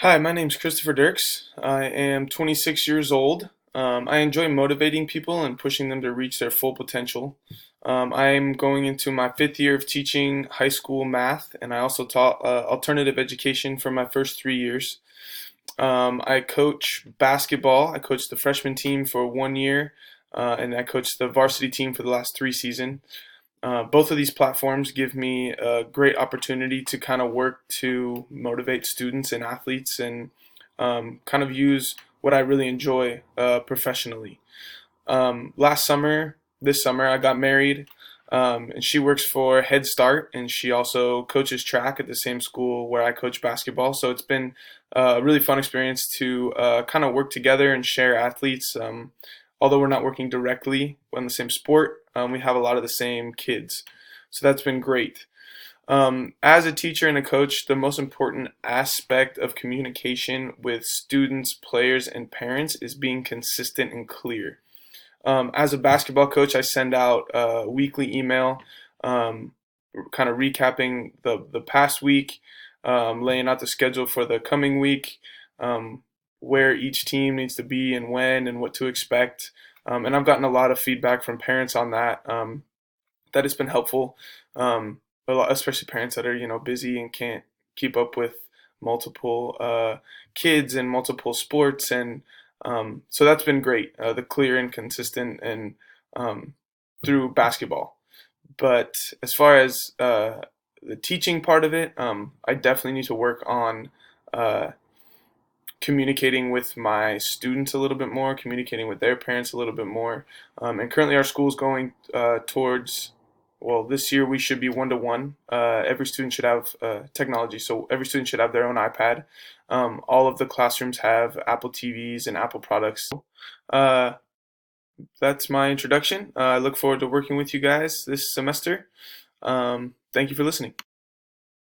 Hi, my name's Christopher Dirks. I am 26 years old. I enjoy motivating people and pushing them to reach their full potential. I am going into my fifth year of teaching high school math, and I also taught alternative education for my first 3 years. I coach basketball. I coached the freshman team for 1 year, and I coached the varsity team for the last three seasons. Both of these platforms give me a great opportunity to kind of work to motivate students and athletes and kind of use what I really enjoy professionally. This summer, I got married, and she works for Head Start, and she also coaches track at the same school where I coach basketball. So it's been a really fun experience to kind of work together and share athletes. Although we're not working directly on the same sport, we have a lot of the same kids. So that's been great. As a teacher and a coach, the most important aspect of communication with students, players, and parents is being consistent and clear. As a basketball coach, I send out a weekly email, um, kind of recapping the past week, laying out the schedule for the coming week, um, where each team needs to be and when and what to expect. And I've gotten a lot of feedback from parents on that. That has been helpful, especially parents that are busy and can't keep up with multiple kids and multiple sports, and so that's been great. The clear and consistent and um, through basketball. But as far as the teaching part of it, I definitely need to work on uh, communicating with my students a little bit more, communicating with their parents a little bit more. And currently, our school is going towards, well, this year we should be 1-to-1. Every student should have technology, so every student should have their own iPad. All of the classrooms have Apple TVs and Apple products. Uh, that's my introduction. I look forward to working with you guys this semester. Thank you for listening.